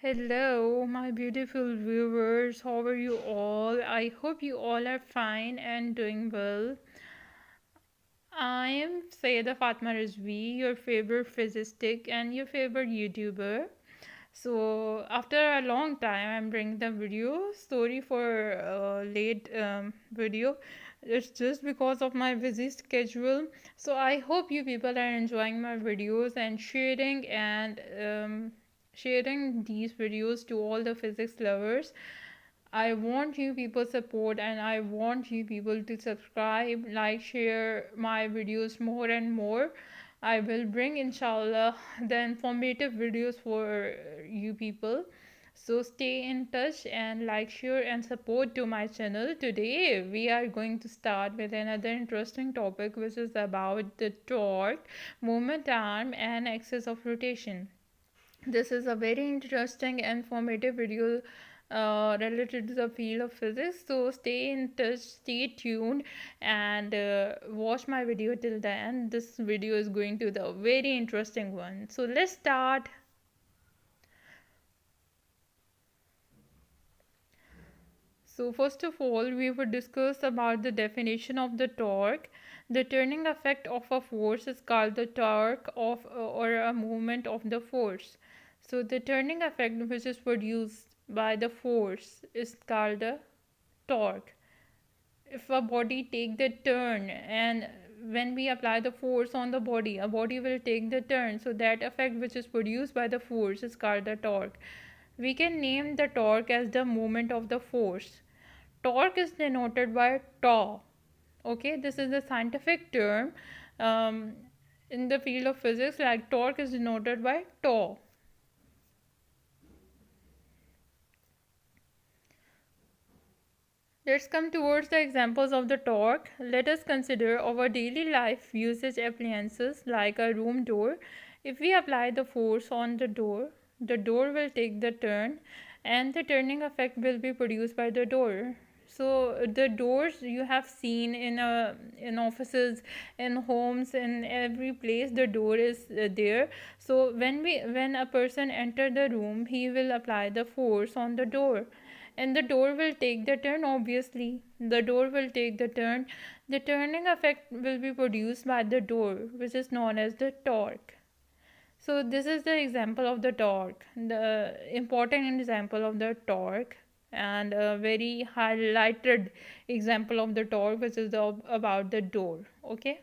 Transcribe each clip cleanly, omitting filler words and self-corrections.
Hello, my beautiful viewers. How are you all? I hope you all are fine and doing well. I am Sayeda Fatma Rizvi, your favorite physistic and your favorite YouTuber. So, after a long time, I'm bringing the video. Sorry for late video. It's just because of my busy schedule. So, I hope you people are enjoying my videos and sharing these videos to all the physics lovers. I want you people support and I want you people to subscribe, like, share my videos more and more. I will bring inshallah the informative videos for you people. So stay in touch and like, share and support to my channel. Today we are going to start with another interesting topic which is about the torque, moment arm and axis of rotation. This is a very interesting and informative video related to the field of physics. So stay in touch, stay tuned, and watch my video till the end. This video is going to be the very interesting one. So let's start. So first of all, we will discuss about the definition of the torque. The turning effect of a force is called the torque of or a movement of the force. So the turning effect which is produced by the force is called the torque. If a body take the turn and when we apply the force on the body, a body will take the turn. So that effect which is produced by the force is called the torque. We can name the torque as the moment of the force. Torque is denoted by tau. Okay, this is the scientific term um, in the field of physics. Like torque is denoted by tau. Let's come towards the examples of the torque. Let us consider our daily life usage appliances like a room door. If we apply the force on the door will take the turn and the turning effect will be produced by the door. So the doors you have seen in offices, in homes, in every place the door is there. So when a person enter the room, he will apply the force on the door and the door will take the turn. Obviously the door will take the turn. The turning effect will be produced by the door, which is known as the torque. So this is the example of the torque, the important example of the torque, and a very highlighted example of the torque which is about the door. Okay.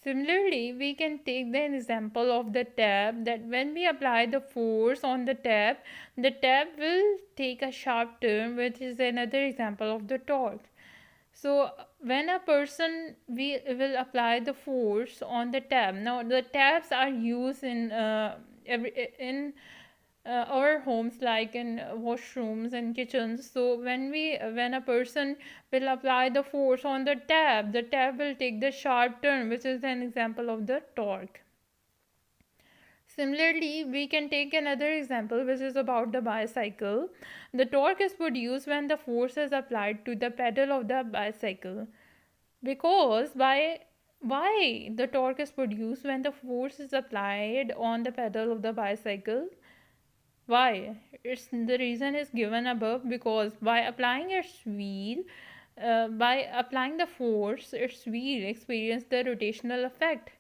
Similarly, we can take the example of the tab, that when we apply the force on the tab will take a sharp turn, which is another example of the torque. So when a person we will apply the force on the tab. Now the tabs are used in our homes, like in washrooms and kitchens. So when a person will apply the force on the tab will take the sharp turn, which is an example of the torque. Similarly, we can take another example which is about the bicycle. The torque is produced when the force is applied to the pedal of the bicycle. Because why the torque is produced when the force is applied on the pedal of the bicycle? Why? It's the reason is given above, because by applying the force, its wheel experience the rotational effect.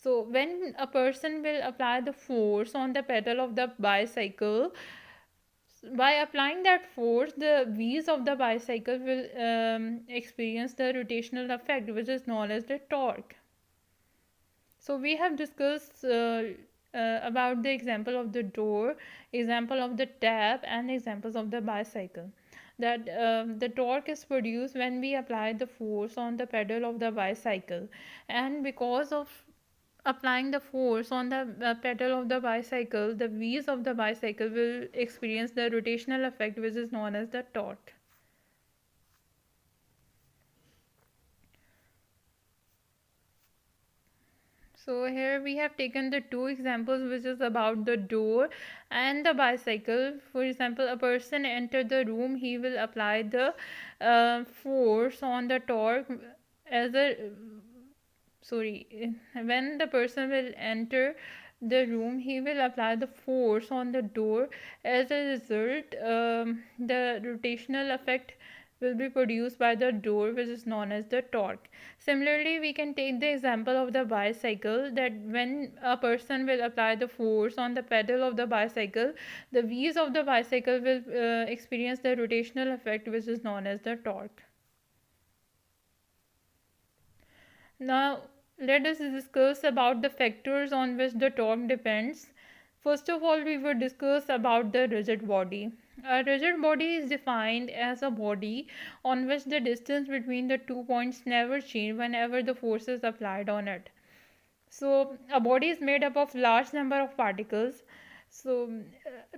So when a person will apply the force on the pedal of the bicycle, by applying that force, the wheels of the bicycle will experience the rotational effect, which is known as the torque. So we have discussed about the example of the door, example of the tab, and examples of the bicycle. That the torque is produced when we apply the force on the pedal of the bicycle, and because of applying the force on the pedal of the bicycle, the wheels of the bicycle will experience the rotational effect, which is known as the torque. So here we have taken the two examples which is about the door and the bicycle. For example, a person enter the room, he will apply the force on the torque as a sorry, when the person will enter the room, he will apply the force on the door. As a result, the rotational effect will be produced by the door, which is known as the torque. Similarly, we can take the example of the bicycle, that when a person will apply the force on the pedal of the bicycle, the wheels of the bicycle will experience the rotational effect, which is known as the torque. Now, let us discuss about the factors on which the torque depends. First of all, we will discuss about the rigid body. A rigid body is defined as a body on which the distance between the 2 points never change whenever the force is applied on it. So a body is made up of large number of particles. So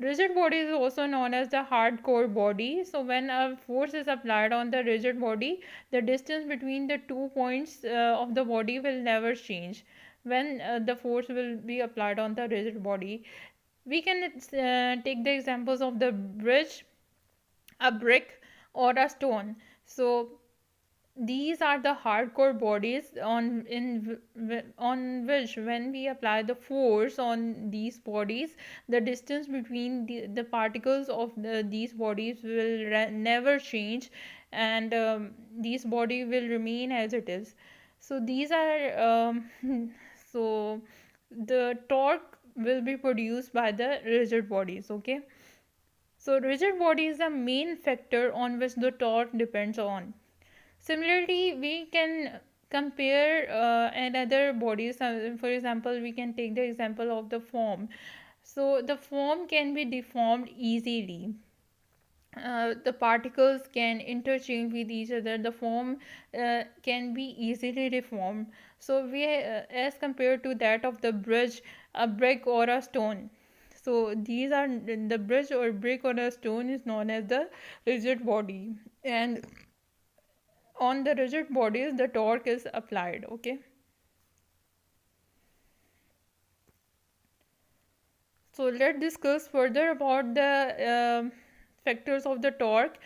rigid body is also known as the hardcore body. So when a force is applied on the rigid body, the distance between the 2 points of the body will never change when the force will be applied on the rigid body. We can take the examples of the bridge, a brick, or a stone. So these are the hardcore bodies on which when we apply the force on these bodies, the distance between the particles of these bodies will never change, and these body will remain as it is. So these are so the torque will be produced by the rigid bodies. Okay, so rigid body is the main factor on which the torque depends on. Similarly, we can compare another bodies. For example, we can take the example of the foam. So the foam can be deformed easily. The particles can interchange with each other. The foam can be easily deformed. So as compared to that of the bridge, a brick or a stone. So these are the bridge or brick or a stone is known as the rigid body, and on the rigid bodies the torque is applied. Okay, so let's discuss further about the factors of the torque.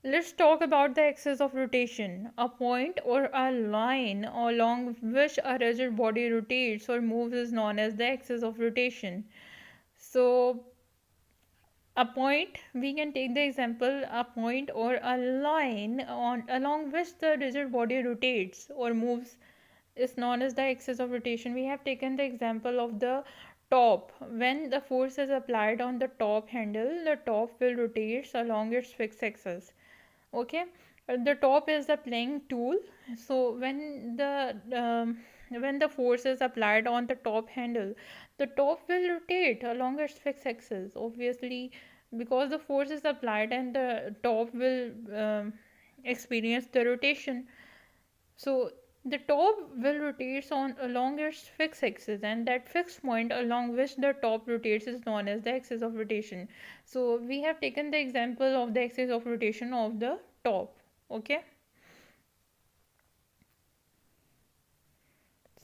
Let's talk about the axis of rotation. A point or a line along which a rigid body rotates or moves is known as the axis of rotation. So a point, we can take the example, a point or a line on along which the rigid body rotates or moves is known as the axis of rotation. We have taken the example of the top. When the force is applied on the top handle, the top will rotate along its fixed axis. Okay, the top is the playing tool. So when the force is applied on the top handle, the top will rotate along its fixed axis, obviously, because the force is applied, and the top will experience the rotation. So the top will rotate on along its fixed axis, and that fixed point along which the top rotates is known as the axis of rotation. So we have taken the example of the axis of rotation of the top. Okay,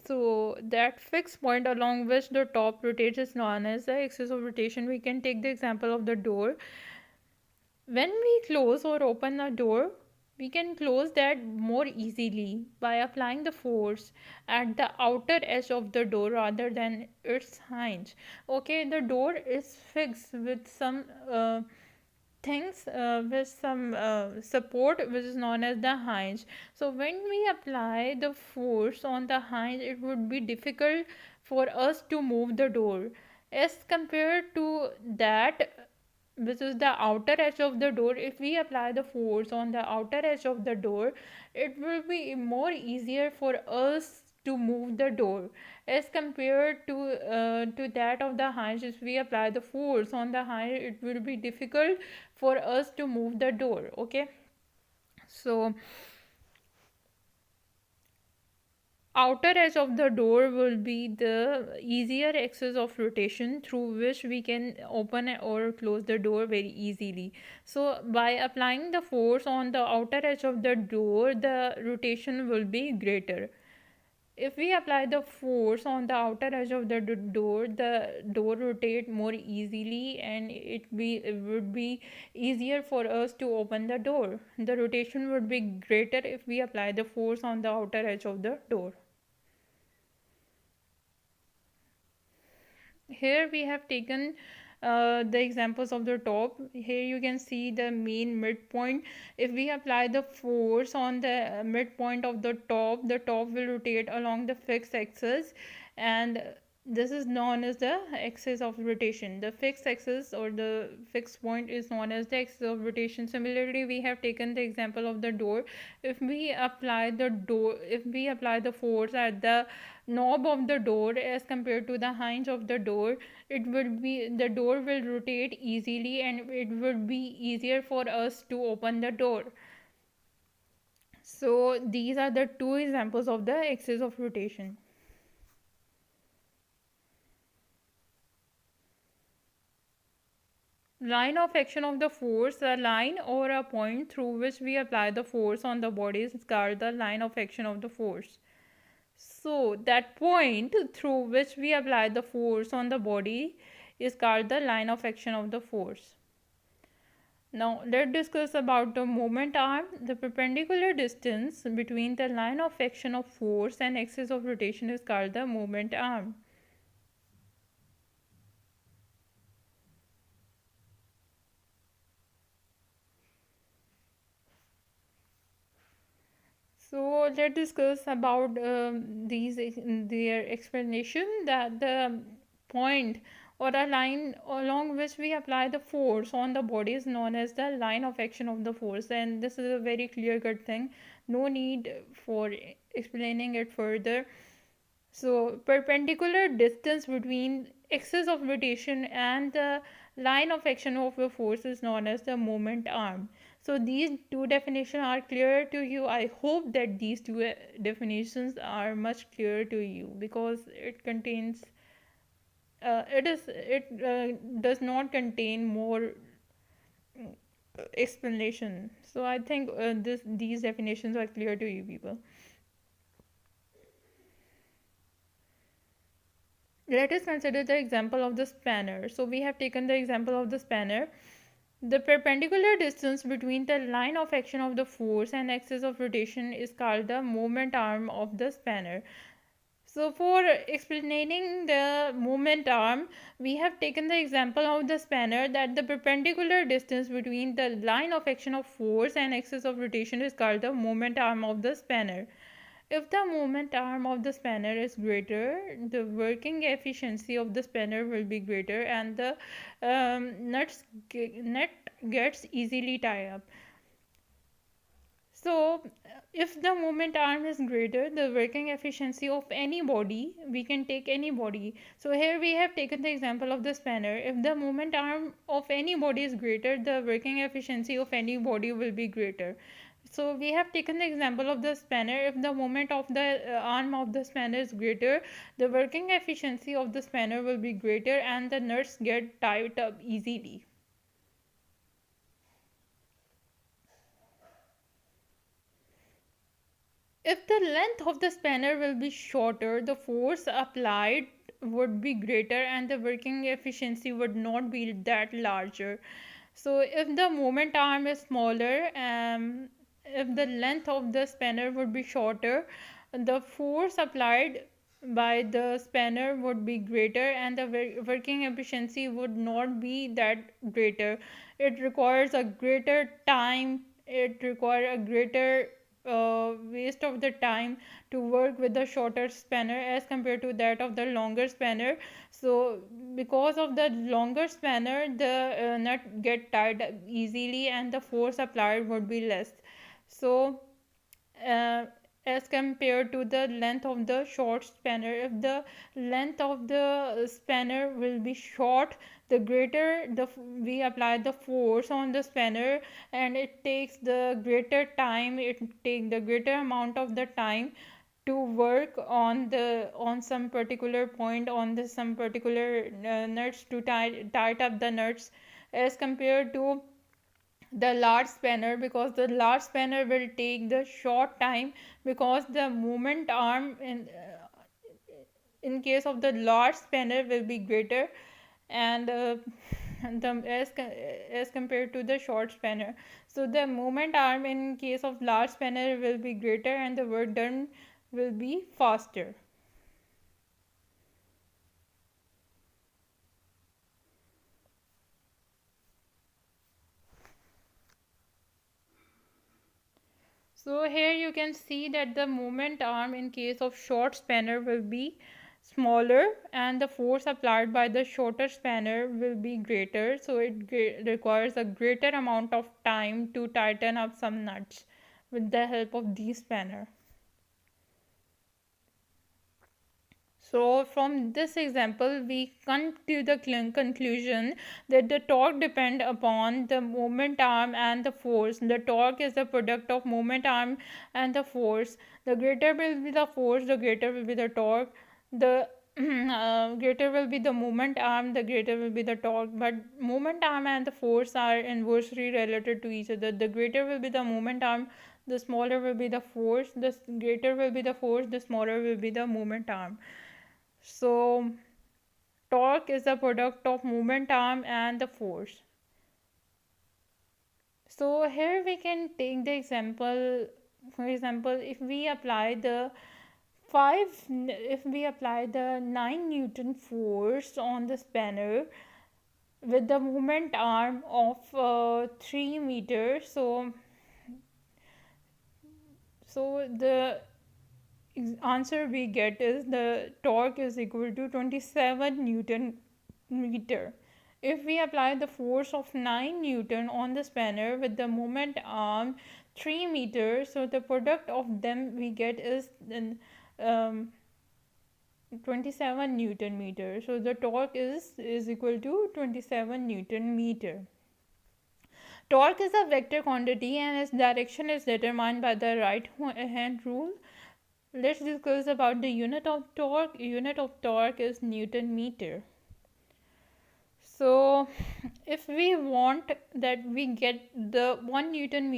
so that fixed point along which the top rotates is known as the axis of rotation. We can take the example of the door. When we close or open a door, we can close that more easily by applying the force at the outer edge of the door rather than its hinge. Okay, the door is fixed with some things, with some support, which is known as the hinge. So when we apply the force on the hinge, it would be difficult for us to move the door as compared to that which is the outer edge of the door. If we apply the force on the outer edge of the door, it will be more easier for us to move the door as compared to that of the hinge. If we apply the force on the hinge, it will be difficult for us to move the door. Okay, so outer edge of the door will be the easier axis of rotation through which we can open or close the door very easily. So by applying the force on the outer edge of the door, the rotation will be greater. if we apply the force on the outer edge of the door rotate more easily, and it would be easier for us to open the door. The rotation would be greater if we apply the force on the outer edge of the door. Here we have taken the examples of the top. Here you can see the main midpoint. If we apply the force on the midpoint of the top will rotate along the fixed axis, and this is known as the axis of rotation. The fixed axis or the fixed point is known as the axis of rotation. Similarly, we have taken the example of the door. If we apply the force at the knob of the door as compared to the hinge of the door, the door will rotate easily, and it would be easier for us to open the door. So these are the two examples of the axis of rotation. Line of action of the force. A line or a point through which we apply the force on the body is called the line of action of the force. So that point through which we apply the force on the body is called the line of action of the force. Now let's discuss about the moment arm. The perpendicular distance between the line of action of force and axis of rotation is called the moment arm. So let's discuss about their explanation, that the point or a line along which we apply the force on the body is known as the line of action of the force, and this is a very clear cut thing. No need for explaining it further. So perpendicular distance between axis of rotation and the line of action of the force is known as the moment arm. So these two definitions are clear to you. I hope that these two definitions are much clearer to you, because it does not contain more explanation. So I think these definitions are clear to you people. Let us consider the example of the spanner. So we have taken the example of the spanner. The perpendicular distance between the line of action of the force and axis of rotation is called the moment arm of the spanner. So for explaining the moment arm, we have taken the example of the spanner, that the perpendicular distance between the line of action of force and axis of rotation is called the moment arm of the spanner. If the moment arm of the spanner is greater, the working efficiency of the spanner will be greater, and the nut gets easily tied up. So if the moment arm is greater, the working efficiency of any body, we can take any body. So here we have taken the example of the spanner. If the moment arm of any body is greater, the working efficiency of any body will be greater. So we have taken the example of the spanner. If the moment of the arm of the spanner is greater, the working efficiency of the spanner will be greater, and the nuts get tied up easily. If the length of the spanner will be shorter, the force applied would be greater, and the working efficiency would not be that larger. So if the moment arm is smaller, if the length of the spanner would be shorter, the force applied by the spanner would be greater, and the working efficiency would not be that greater. It requires a greater time, it requires a greater waste of the time to work with the shorter spanner as compared to that of the longer spanner. So because of the longer spanner, the nut get tied easily, and the force applied would be less. So uh, as compared to the length of the short spanner, if the length of the spanner will be short, the greater we apply the force on the spanner, and it takes the greater time, it take the greater amount of the time to work on some particular point, on the some particular nuts, to tie up the nuts, as compared to the large spanner, because the large spanner will take the short time, because the movement arm in case of the large spanner will be greater, and as compared to the short spanner. So the movement arm in case of large spanner will be greater, and the work done will be faster. So here you can see that the movement arm in case of short spanner will be smaller, and the force applied by the shorter spanner will be greater, so it requires a greater amount of time to tighten up some nuts with the help of these spanner. So from this example, we come to the conclusion that the torque depend upon the movement arm and the force. The torque is the product of movement arm and the force. The greater will be the force, the greater will be the torque. The greater will be the movement arm, the greater will be the torque. But movement arm and the force are inversely related to each other. The greater will be the movement arm, the smaller will be the force. The greater will be the force, the smaller will be the movement arm. So torque is the product of movement arm and the force. So here we can take the example, for example, if we apply the 9 Newton force on the spanner with the movement arm of 3 meters, so the answer we get is the torque is equal to 27 Newton meter. If we apply the force of 9 Newton on the spanner with the moment arm 3 meters, so the product of them we get is um, 27 Newton meter. So the torque is equal to 27 Newton meter. Torque is a vector quantity and its direction is determined by the right hand rule. Let's discuss about the unit of torque. Unit of torque is Newton meter. So if we want that we get the 1 Newton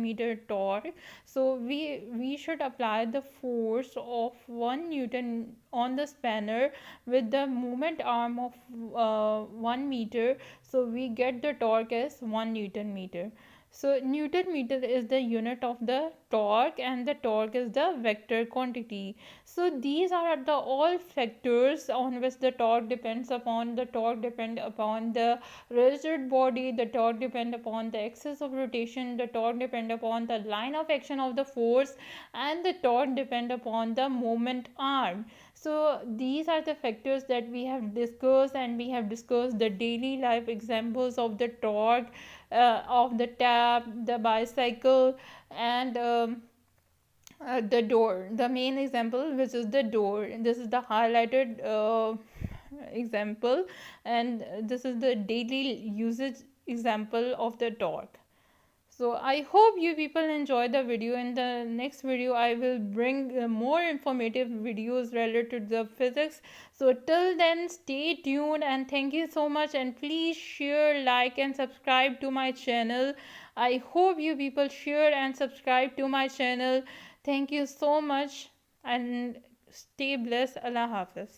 meter torque, so we should apply the force of 1 Newton on the spanner with the movement arm of 1 meter, so we get the torque as 1 Newton meter. So Newton meter is the unit of the torque, and the torque is the vector quantity. So these are the all factors on which the torque depends upon. The torque depend upon the rigid body, the torque depend upon the axis of rotation, the torque depend upon the line of action of the force, and the torque depend upon the moment arm. So these are the factors that we have discussed, and we have discussed the daily life examples of the torque, of the tap, the bicycle, and the door. The main example, which is the door. This is the highlighted example, and this is the daily usage example of the torque. So I hope you people enjoy the video. In the next video I will bring more informative videos related to the physics. So till then, stay tuned, and thank you so much, and please share, like, and subscribe to my channel. I hope you people share and subscribe to my channel. Thank you so much, and stay blessed. Allah Hafiz.